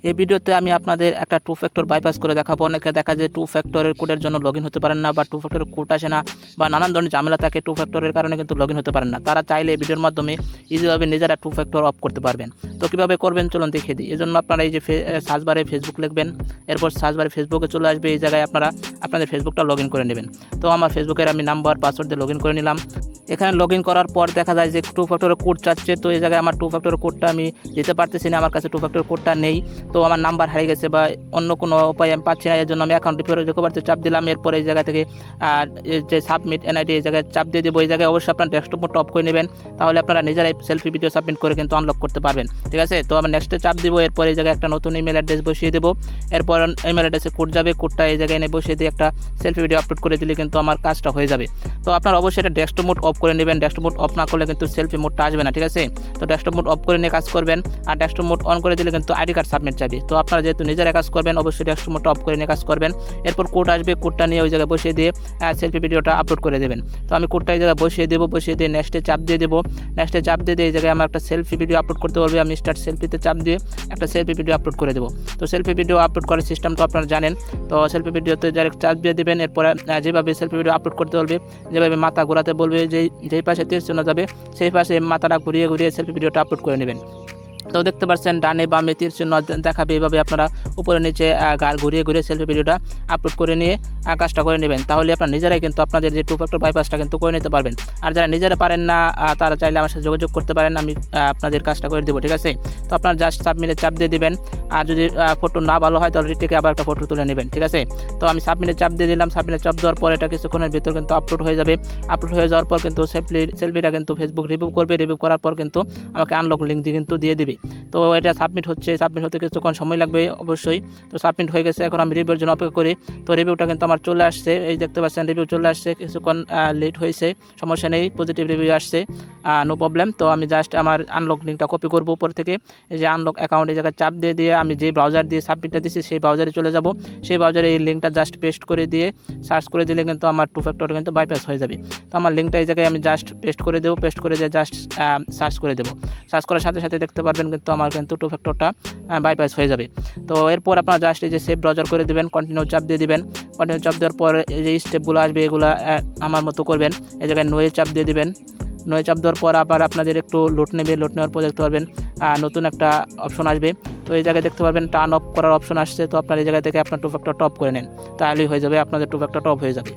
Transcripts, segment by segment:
এই ভিডিওতে আমি আপনাদের একটা টু ফ্যাক্টর বাইপাস করে দেখাবো। অনেকে দেখা যায় টু ফ্যাক্টরের কোডের জন্য লগইন হতে পারেন না, বা টু ফ্যাক্টরের কোড আসে না, বা নানান ধরনের ঝামেলা থাকে, টু ফ্যাক্টরের কারণে কিন্তু লগইন হতে পারেন না। তারা চাইলে এই ভিডিওর মাধ্যমে ইজিভাবে নিজেরা টু ফ্যাক্টর অফ করতে পারবেন। তো কীভাবে করবেন চলুন দেখিয়ে দিই। এই জন্য আপনারা এই যে সার্চ বারে ফেসবুক লিখবেন, এরপর সার্চ বারে ফেসবুকে চলে আসবে। এই জায়গায় আপনারা আপনাদের ফেসবুকটা লগইন করে নেবেন। তো আমার ফেসবুকের আমি নাম্বার পাসওয়ার্ড দিয়ে লগইন করে নিলাম। এখানে লগইন করার পর দেখা যায় যে টু ফ্যাক্টরের কোড চাচ্ছে। তো এই জায়গায় আমার টু ফ্যাক্টরের কোডটা আমি দিতে পারতেছি না, আমার কাছে টু ফ্যাক্টরের কোডটা নেই। তো আমার নাম্বার হারিয়ে গেছে বা অন্য কোনো উপায় আমি পাচ্ছি না, এর জন্য আমি অ্যাকাউন্ট রিকভারিতে চাপ দিলাম। এরপর এই জায়গা থেকে যে সাবমিট এনআইডি এই জায়গায় চাপ দিয়ে দেবো। এই জায়গায় অবশ্যই আপনার ডেস্কটপ মোড অফ করে নেবেন, তাহলে আপনারা নিজেরাই সেলফি ভিডিও সাবমিট করে কিন্তু আনলক করতে পারবেন। ঠিক আছে, তো আমি নেক্সটে চাপ দিব। এরপর এই জায়গায় একটা নতুন ইমেল অ্যাড্রেস বসিয়ে দেবো। এরপর ইমেল অ্যাড্রেসে কোড যাবে, কোডটা এই জায়গায় এনে বসিয়ে দিয়ে একটা সেলফি ভিডিও আপলোড করে দিলে কিন্তু আমার কাজটা হয়ে যাবে। তো আপনারা অবশ্যই এটা ডেস্কটপ মোড অফ করে নেবেন। ডেস্কটপ মোড অফ না করলে কিন্তু সেলফি মোডটা আসবে না। ঠিক আছে, তো ডেস্কটপ মোড অফ করে নিয়ে কাজ করবেন, আর ডেস্কটপ মোড অন করে দিলে কিন্তু আইডি কার্ড সাবমিট যাবে। তো আপনারা যেহেতু নিজেরা কাজ করবেন, অবশ্যই ডেস্কটপ মোডটা অফ করে নিয়ে কাজ করবেন। এরপর কোড আসবে, কোডটা নিয়ে ওই জায়গায় বসিয়ে দিয়ে সেলফি ভিডিওটা আপলোড করে দেবেন। তো আমি কোডটা এই জায়গায় বসিয়ে দেবো, বসিয়ে দিয়ে নেক্সটে চাপ দিয়ে দেবো। নেক্সটে চাপ দিয়ে এই জায়গায় আমার একটা সেলফি ভিডিও আপলোড করতে বলবে। আমি স্টার্ট সেলফিতে চাপ দিয়ে একটা সেলফি ভিডিও আপলোড করে দেবো। তো সেলফি ভিডিও আপলোড করার সিস্টেম তো আপনারা জানেন। তো সেলফি ভিডিওতে ডাইরেক্ট চাপ দিয়ে দেবেন। এরপরে যেভাবে সেলফি ভিডিও আপলোড করতে বলবে, যেভাবে মাথা ঘোরাতে বলবে, যেই পাশে তীর চিহ্ন যাবে সেই পাশে মাথাটা ঘুরিয়ে ঘুরিয়ে সেলফি ভিডিওটা আপলোড করে নেবেন। তো দেখতে পাচ্ছেন ডানে বামে তীর চিহ্ন দেখাবে, এইভাবে আপনারা উপরে নিচে ঘুরিয়ে ঘুরিয়ে সেলফি ভিডিওটা আপলোড করে নিয়ে কাজটা করে নেবেন। তাহলে আপনারা নিজেরাই কিন্তু আপনাদের যে টু ফ্যাক্টর বাইপাসটা কিন্তু করে নিতে পারবেন। আর যারা নিজেরা পারেন না তারা চাইলে আমার সাথে যোগাযোগ করতে পারেন, আমি আপনাদের কাজটা করে দেবো। ঠিক আছে, তো আপনারা জাস্ট সাবমিটে চাপ দিয়ে দিবেন। আর যদি ফটো না ভালো হয় তাহলে রিটেকে আবার একটা ফটো তুলে নেবেন। ঠিক আছে, তো আমি সাবমিটে চাপ দিয়ে দিলাম। সাবমিটে চাপ দেওয়ার পর এটা কিছুক্ষণের ভিতর কিন্তু আপলোড হয়ে যাবে। আপলোড হয়ে যাওয়ার পর কিন্তু সেলফিটা কিন্তু ফেসবুক রিভিউ করবে। রিভিউ করার পর কিন্তু আমাকে আনলক লিঙ্ক দিয়ে কিন্তু দিয়ে দিবে। তো এটা সাবমিট হচ্ছে, সাবমিট হতে কিছুক্ষণ সময় লাগবে অবশ্যই। তো সাবমিট হয়ে গেছে, এখন আমি রিভিউর জন্য অপেক্ষা করি। তো রিভিউটা কিন্তু আমার চলে আসছে, এই দেখতে পাচ্ছেন রিভিউ চলে আসছে। কিছুক্ষণ লেট হয়েছে, সমস্যা নেই, পজিটিভ রিভিউ আসছে, নো প্রবলেম। তো আমি জাস্ট আমার আনলক লিঙ্কটা কপি করবো উপর থেকে। এই যে আনলক অ্যাকাউন্ট এই জায়গায় চাপ দিয়ে দিয়ে আমি যে ব্রাউজার দিয়ে সাবমিটটা দিচ্ছি সেই ব্রাউজারে চলে যাব। সেই ব্রাউজারে এই লিঙ্কটা জাস্ট পেস্ট করে দিয়ে সার্চ করে দিলে কিন্তু আমার টু ফ্যাক্টর কিন্তু বাইপাস হয়ে যাবে। তো আমার লিঙ্কটা এই জায়গায় আমি জাস্ট পেস্ট করে দেবো, পেস্ট করে দিয়ে জাস্ট সার্চ করে দেবো। সার্চ করার সাথে সাথে দেখতে পারবেন কিন্তু আমার কিন্তু টু ফ্যাক্টরটা বাইপাস হয়ে যাবে। তো এরপর আপনারা জাস্ট এই যে সেভ ব্রাউজার করে দেবেন, কন্টিনিউ চাপ দিয়ে দিবেন। কন্টিনিউ চাপ দেওয়ার পর এই যে স্টেপগুলো আসবে এগুলো আমার মতো করবেন। এই জায়গায় নোয়ে চাপ দিয়ে দিবেন। নোয়ে চাপ দেওয়ার পর আবার আপনাদের একটু লোড নেবে। লোড নেওয়ার পর দেখতে পারবেন নতুন একটা অপশন আসবে। তো এই জায়গায় দেখতে পারবেন টার্ন অফ করার অপশন আসছে। তো আপনার এই জায়গা থেকে আপনার টু ফ্যাক্টরটা অফ করে নেন, তাহলেই হয়ে যাবে, আপনাদের টু ফ্যাক্টরটা অফ হয়ে যাবে।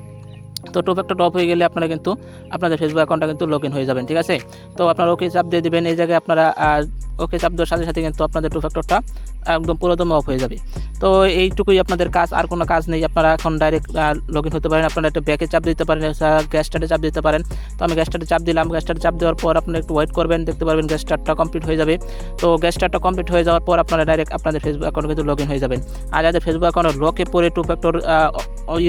তো টু ফ্যাক্টরটা অফ হয়ে গেলে আপনারা কিন্তু আপনাদের ফেসবুক অ্যাকাউন্টটা কিন্তু লগ ইন হয়ে যাবেন। ঠিক আছে, তো আপনারা ওকে চাপ দিয়ে দেবেন। এই জায়গায় আপনারা ওকে চাপ দেওয়ার সাথে সাথে কিন্তু আপনাদের টু ফ্যাক্টরটা একদম পুরোদম অফ হয়ে যাবে। তো এইটুকুই আপনাদের কাজ, আর কোনো কাজ নেই। আপনারা এখন ডাইরেক্ট লগ ইন হতে পারেন। আপনারা একটা ব্যাকে চাপ দিতে পারেন, গ্যাস স্টার্টে চাপ দিতে পারেন। তো আমি গ্যাস স্টার্টে চাপ দিলাম। গ্যাস স্টার্টে চাপ দেওয়ার পর আপনারা একটু ওয়েট করবেন, দেখতে পারবেন গ্যাস স্টার্টটা কমপ্লিট হয়ে যাবে। তো গ্যাস স্টার্টটা কমপ্লিট হয়ে যাওয়ার পর আপনারা ডাইরেক্ট আপনাদের ফেসবুক অ্যাকাউন্ট কিন্তু লগ ইন হয়ে যাবেন। আর যাদের ফেসবুক অ্যাকাউন্ট লকে পরে টু ফ্যাক্টর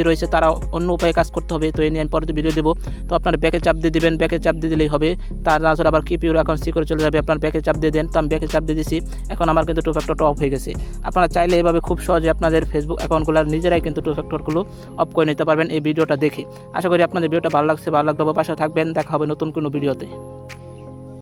রয়েছে তারা অন্য উপায়ে কাজ করতে হবে। তো এই নিয়ে আমি পরে ভিডিও দেবো। তো আপনার ব্যাকে চাপ দিয়ে দেবেন, ব্যাকে চাপ দিয়ে দিলেই হবে। তার আসলে আবার কিপ ইউর অ্যাকাউন্ট সিকিউর চলে যাবে। আপনার ব্যাকে চাপ দিয়ে দেন। তো আমি ব্যাকে চাপ দিয়ে দিচ্ছি, এখন আমার কিন্তু টু ফ্যাক্টরটা অফ হয়ে গেছে। আপনারা চাইলে এভাবে খুব সহজে আপনাদের ফেসবুক অ্যাকাউন্টগুলো নিজেরাই কিন্তু টু ফ্যাক্টরগুলো অফ করে নিতে পারবেন এই ভিডিওটা দেখে। আশা করি আপনাদের ভিডিওটা ভালো লাগছে, ভালো লাগলে পাশে থাকবেন। দেখা হবে নতুন কোনো ভিডিওতে।